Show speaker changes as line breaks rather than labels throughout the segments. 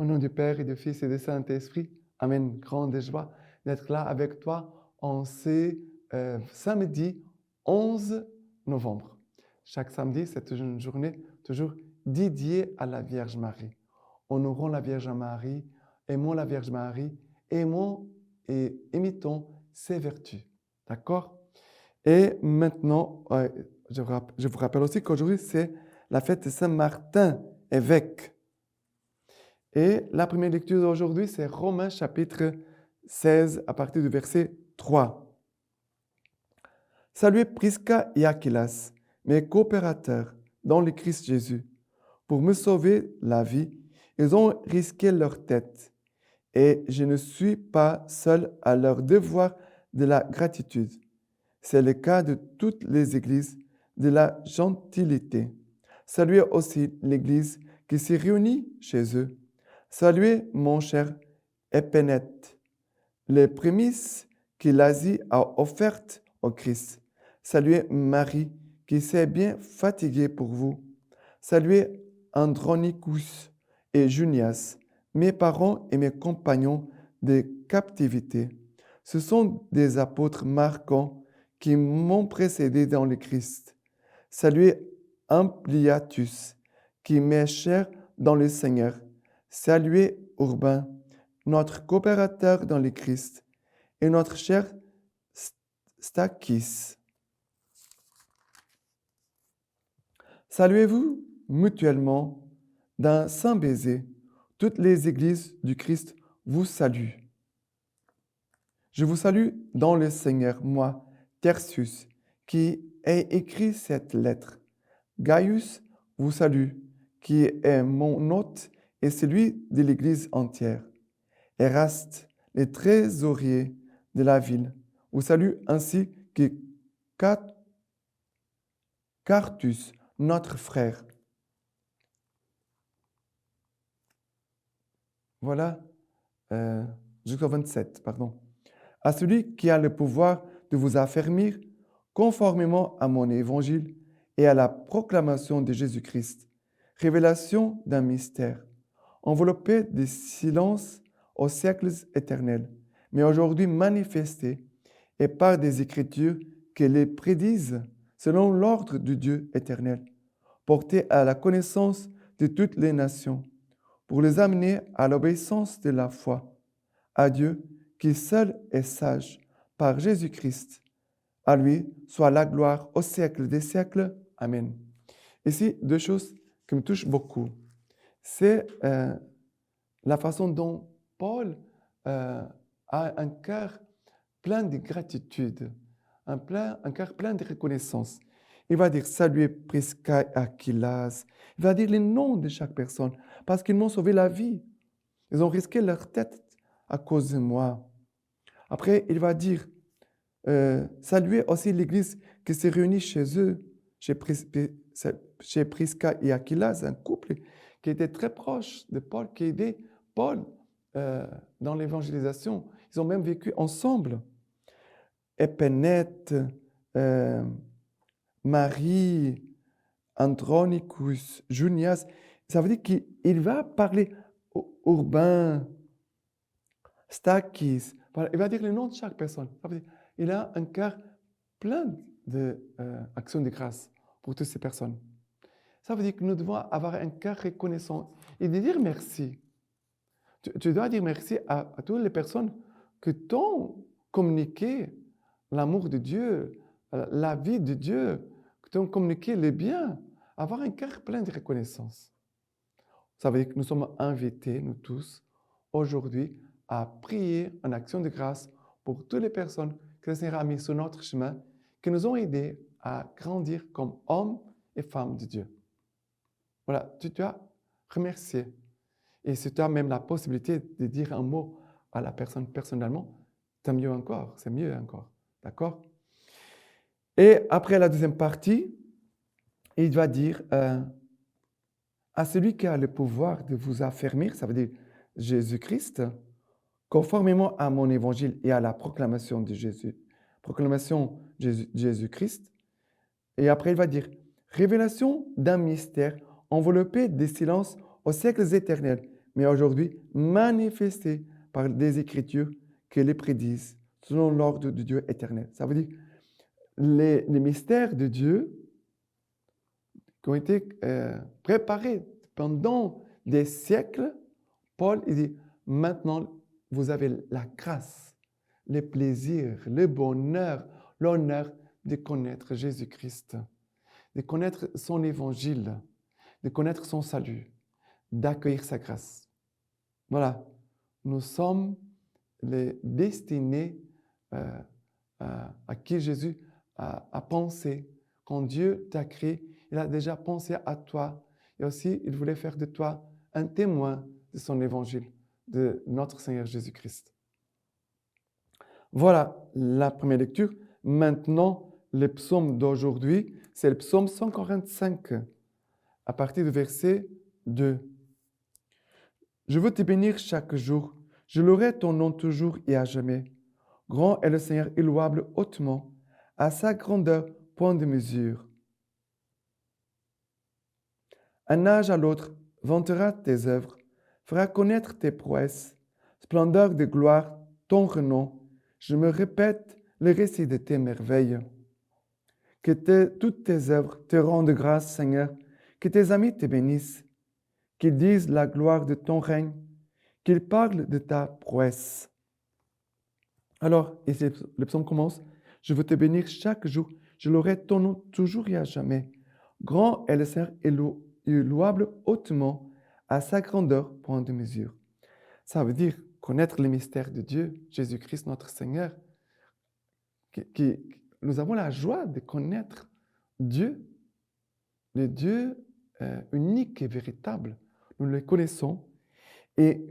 Au nom du Père et du Fils et du Saint-Esprit, Amen. Grande joie d'être là avec toi en ce samedi 11 novembre. Chaque samedi, c'est une journée toujours dédiée à la Vierge Marie. Honorons la Vierge Marie, aimons la Vierge Marie, aimons et imitons ses vertus. D'accord? Et maintenant, je vous rappelle aussi qu'aujourd'hui, c'est la fête de Saint-Martin, évêque. Et la première lecture d'aujourd'hui, c'est Romains chapitre 16 à partir du verset 3. Saluez Prisca et Aquilas, mes coopérateurs dans le Christ Jésus. Pour me sauver la vie, ils ont risqué leur tête. Et je ne suis pas seul à leur devoir de la gratitude. C'est le cas de toutes les églises de la gentilité. Saluez aussi l'Église qui s'est réunie chez eux. Saluez mon cher Épénète, les prémices que l'Asie a offertes au Christ. Saluez Marie qui s'est bien fatiguée pour vous. Saluez Andronicus et Junias, mes parents et mes compagnons de captivité. Ce sont des apôtres marquants qui m'ont précédé dans le Christ. Saluez Ampliatus, qui m'est cher dans le Seigneur. Saluez Urbain, notre coopérateur dans le Christ, et notre cher Stachys. Saluez-vous mutuellement d'un saint baiser. Toutes les églises du Christ vous saluent. Je vous salue dans le Seigneur, moi, Tertius, qui ai écrit cette lettre. Gaius vous salue, qui est mon hôte et celui de l'Église entière. Eraste, le trésorier de la ville, vous salue ainsi que Quartus, notre frère. Voilà, jusqu'au 27, pardon. À celui qui a le pouvoir de vous affermir, conformément à mon évangile et à la proclamation de Jésus-Christ, révélation d'un mystère, enveloppé de silence aux siècles éternels, mais aujourd'hui manifesté et par des écritures qui les prédisent selon l'ordre du Dieu éternel, porté à la connaissance de toutes les nations, pour les amener à l'obéissance de la foi, à Dieu qui seul est sage, par Jésus-Christ. À lui soit la gloire au siècle des siècles. Amen. Ici, deux choses qui me touchent beaucoup. C'est la façon dont Paul a un cœur plein de gratitude, un cœur plein de reconnaissance. Il va dire saluer Prisca et Aquilas. Il va dire les noms de chaque personne parce qu'ils m'ont sauvé la vie. Ils ont risqué leur tête à cause de moi. Après, il va dire saluer aussi l'Église qui s'est réunie chez eux, chez Prisca et Aquilas, un couple qui était très proche de Paul, qui aidait Paul dans l'évangélisation. Ils ont même vécu ensemble. Épénète, Marie, Andronicus, Junias. Ça veut dire qu'il va parler Urbain, Stachys. Il va dire le nom de chaque personne. Ça veut dire, il a un cœur plein d'actions de grâce pour toutes ces personnes. Ça veut dire que nous devons avoir un cœur reconnaissant et de dire merci. Tu dois dire merci à toutes les personnes que t'ont communiqué l'amour de Dieu, la vie de Dieu, que t'ont communiqué le bien. Avoir un cœur plein de reconnaissance. Ça veut dire que nous sommes invités, nous tous, aujourd'hui, à prier en action de grâce pour toutes les personnes que le Seigneur a mis sur notre chemin, qui nous ont aidés à grandir comme hommes et femmes de Dieu. Voilà, tu dois remercier. Et si tu as même la possibilité de dire un mot à la personne personnellement, c'est mieux encore. D'accord? Et après la deuxième partie, il va dire à celui qui a le pouvoir de vous affermir, ça veut dire Jésus-Christ, conformément à mon évangile et à la proclamation de Jésus-Christ. Et après, il va dire révélation d'un mystère enveloppé de silence aux siècles éternels, mais aujourd'hui manifesté par des Écritures qui les prédisent selon l'ordre de Dieu éternel. Ça veut dire les mystères de Dieu qui ont été préparés pendant des siècles. Paul il dit, maintenant vous avez la grâce, le plaisir, le bonheur, l'honneur de connaître Jésus-Christ, de connaître son évangile, de connaître son salut, d'accueillir sa grâce. Voilà, nous sommes les destinés à qui Jésus a pensé. Quand Dieu t'a créé, il a déjà pensé à toi. Et aussi, il voulait faire de toi un témoin de son évangile, de notre Seigneur Jésus-Christ. Voilà la première lecture. Maintenant, le psaume d'aujourd'hui, c'est le psaume 145, à partir du verset 2. Je veux te bénir chaque jour. Je louerai ton nom toujours et à jamais. Grand est le Seigneur et louable hautement, à sa grandeur, point de mesure. Un âge à l'autre vantera tes œuvres, fera connaître tes prouesses, splendeur de gloire, ton renom. Je me répète le récit de tes merveilles. Que toutes tes œuvres te rendent grâce, Seigneur, que tes amis te bénissent, qu'ils disent la gloire de ton règne, qu'ils parlent de ta prouesse. Alors, ici, le psaume commence. Je veux te bénir chaque jour. Je louerai ton nom toujours et à jamais. Grand est le Seigneur et louable hautement, à sa grandeur, point de mesure. Ça veut dire connaître les mystères de Dieu, Jésus-Christ, notre Seigneur. Nous avons la joie de connaître Dieu, le Dieu unique et véritable. Nous le connaissons. Et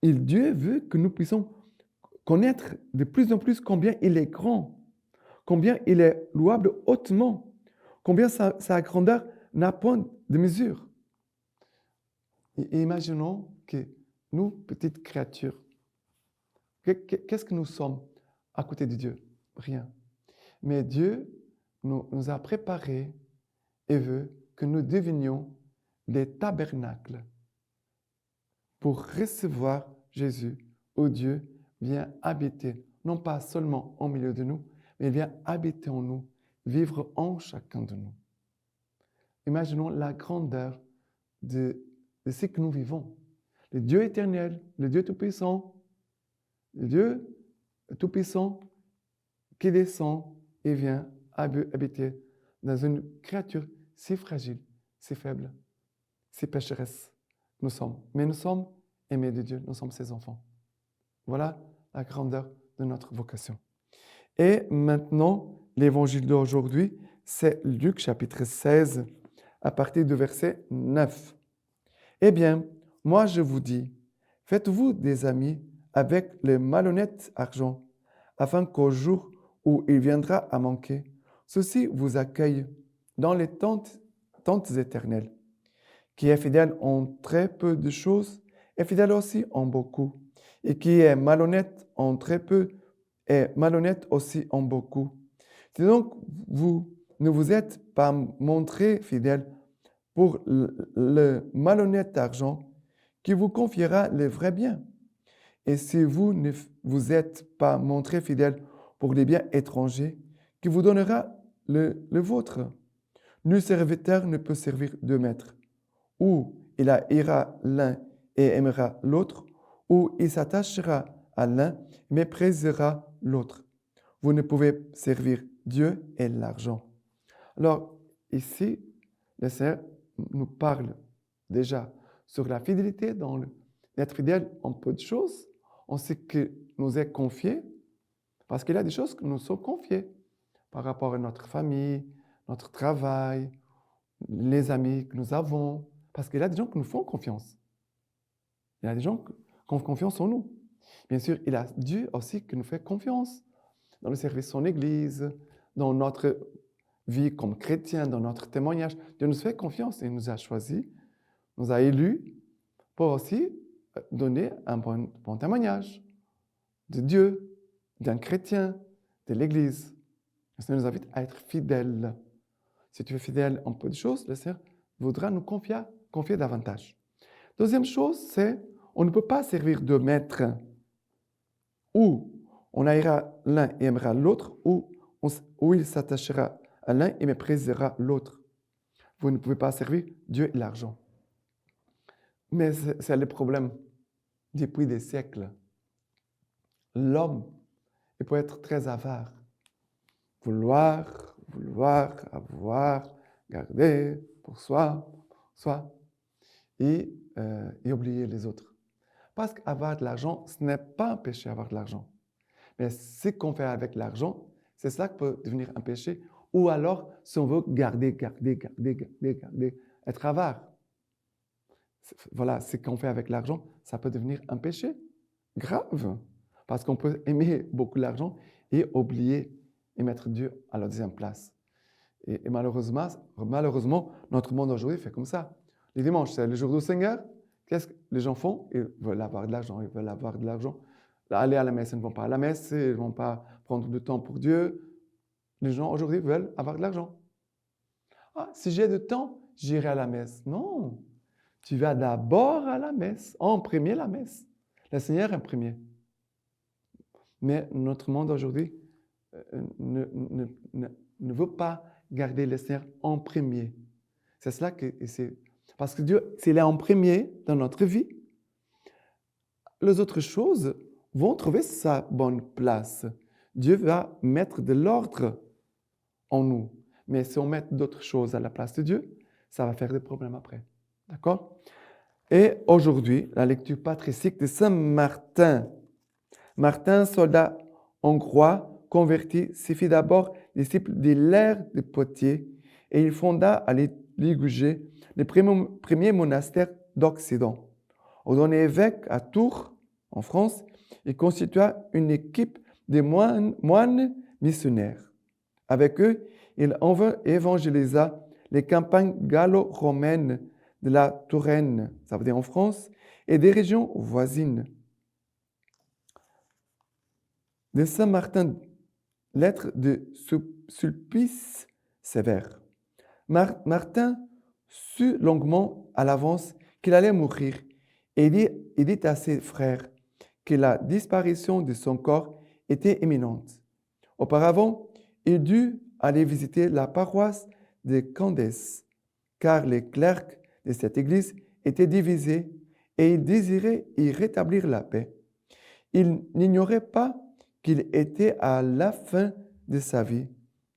Dieu veut que nous puissions connaître de plus en plus combien il est grand, combien il est louable hautement, combien sa grandeur n'a point de mesure. Et imaginons que nous, petites créatures, qu'est-ce que nous sommes à côté de Dieu? Rien. Mais Dieu nous a préparés et veut que nous devenions des tabernacles pour recevoir Jésus, où Dieu vient habiter, non pas seulement au milieu de nous, mais il vient habiter en nous, vivre en chacun de nous. Imaginons la grandeur de ce que nous vivons. Le Dieu éternel, le Dieu tout-puissant, le Dieu tout-puissant qui descend et vient habiter dans une créature si fragile, si faible, si pécheresse nous sommes. Mais nous sommes aimés de Dieu, nous sommes ses enfants. Voilà la grandeur de notre vocation. Et maintenant, l'évangile d'aujourd'hui, c'est Luc chapitre 16, à partir du verset 9. Eh bien, moi je vous dis, faites-vous des amis avec le malhonnête argent, afin qu'au jour où il viendra à manquer, ceux-ci vous accueillent dans les tentes éternelles. Qui est fidèle en très peu de choses, est fidèle aussi en beaucoup. Et qui est malhonnête en très peu, est malhonnête aussi en beaucoup. Si donc vous ne vous êtes pas montré fidèle pour le malhonnête argent, qui vous confiera le vrai bien. Et si vous ne vous êtes pas montré fidèle pour les biens étrangers, qui vous donnera le vôtre. Nul serviteur ne peut servir deux maîtres. Ou il haïra l'un et aimera l'autre, ou il s'attachera à l'un et méprisera l'autre. Vous ne pouvez servir Dieu et l'argent. Alors, ici, le Seigneur nous parle déjà sur la fidélité, d'être fidèle en peu de choses. On sait que nous est confié, parce qu'il y a des choses que nous sommes confiées par rapport à notre famille, notre travail, les amis que nous avons, parce qu'il y a des gens qui nous font confiance. Il y a des gens qui ont confiance en nous. Bien sûr, il y a Dieu aussi qui nous fait confiance dans le service de son Église, dans notre vie comme chrétien, dans notre témoignage. Dieu nous fait confiance et nous a choisis, nous a élus pour aussi donner un bon témoignage de Dieu, d'un chrétien, de l'Église. Le Seigneur nous invite à être fidèles. Si tu es fidèle en peu de choses, le Seigneur voudra nous confier davantage. Deuxième chose, c'est On ne peut pas servir deux maîtres. Ou on haïra l'un et aimera l'autre, ou il s'attachera à l'un et méprisera l'autre. Vous ne pouvez pas servir Dieu et l'argent. Mais c'est le problème depuis des siècles. L'homme, il peut être très avare. Vouloir, avoir, garder pour soi, et oublier les autres. Parce qu'avoir de l'argent, ce n'est pas un péché avoir de l'argent. Mais ce qu'on fait avec l'argent, c'est ça qui peut devenir un péché. Ou alors, si on veut garder, être avare. Voilà, ce qu'on fait avec l'argent, ça peut devenir un péché grave. Parce qu'on peut aimer beaucoup l'argent et oublier et mettre Dieu à la deuxième place. Et malheureusement, notre monde aujourd'hui fait comme ça. Les dimanches, c'est le jour du Seigneur. Qu'est-ce que les gens font? Ils veulent avoir de l'argent, Aller à la messe, ils ne vont pas à la messe, ils ne vont pas prendre du temps pour Dieu. Les gens aujourd'hui veulent avoir de l'argent. Ah, si j'ai du temps, j'irai à la messe. Non, tu vas d'abord à la messe, en premier la messe. Le Seigneur en premier. Mais notre monde aujourd'hui ne veut pas garder le Seigneur en premier. C'est cela que c'est. Parce que Dieu, s'il est en premier dans notre vie, les autres choses vont trouver sa bonne place. Dieu va mettre de l'ordre en nous. Mais si on met d'autres choses à la place de Dieu, ça va faire des problèmes après. D'accord? Et aujourd'hui, la lecture patristique de Saint Martin. Martin, soldat hongrois, converti, se fit d'abord disciple de l'ère de Poitiers et il fonda à Ligugé le premier monastère d'Occident. Ordonné évêque à Tours, en France, il constitua une équipe de moines missionnaires. Avec eux, il évangélisa les campagnes gallo-romaines de la Touraine, ça veut dire en France, et des régions voisines. De Saint Martin, lettre de Sulpice sévère. Martin sut longuement à l'avance qu'il allait mourir et dit à ses frères que la disparition de son corps était imminente. Auparavant, il dut aller visiter la paroisse de Candès, car les clercs de cette église étaient divisés et il désirait y rétablir la paix. Il n'ignorait pas qu'il était à la fin de sa vie,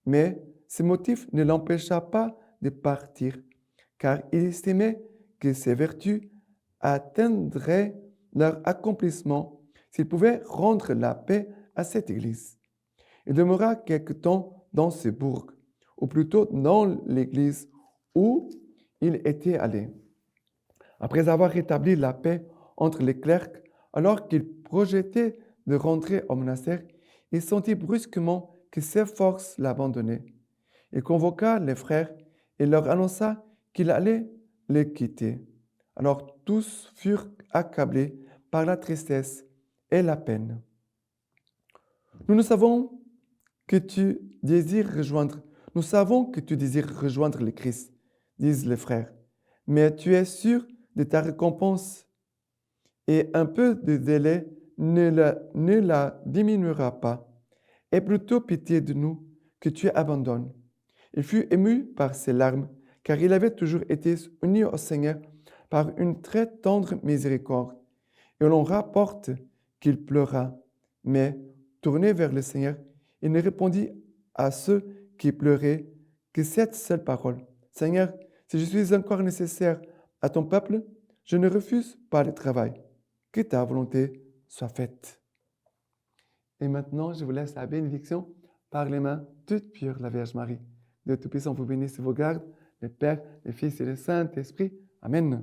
mais ce motif ne l'empêcha pas de partir, car il estimait que ses vertus atteindraient leur accomplissement s'il pouvait rendre la paix à cette église. Il demeura quelque temps dans ce bourg, ou plutôt dans l'église où il était allé. Après avoir rétabli la paix entre les clercs, alors qu'il projetait de rentrer au monastère, il sentit brusquement que ses forces l'abandonnaient. Il convoqua les frères et leur annonça qu'il allait les quitter. Alors tous furent accablés par la tristesse et la peine. Nous savons que tu désires rejoindre le Christ, disent les frères, mais tu es sûr de ta récompense et un peu de délai ne la diminuera pas. Aie plutôt pitié de nous que tu abandonnes. Il fut ému par ses larmes, car il avait toujours été uni au Seigneur par une très tendre miséricorde. Et l'on rapporte qu'il pleura, mais tourné vers le Seigneur, il ne répondit à ceux qui pleuraient que cette seule parole. Seigneur, si je suis encore nécessaire à ton peuple, je ne refuse pas le travail. Que ta volonté soit faite. Et maintenant, je vous laisse la bénédiction par les mains toutes pures, la Vierge Marie. Dieu Tout-Puissant vous bénisse et vous garde, le Père, le Fils et le Saint-Esprit. Amen.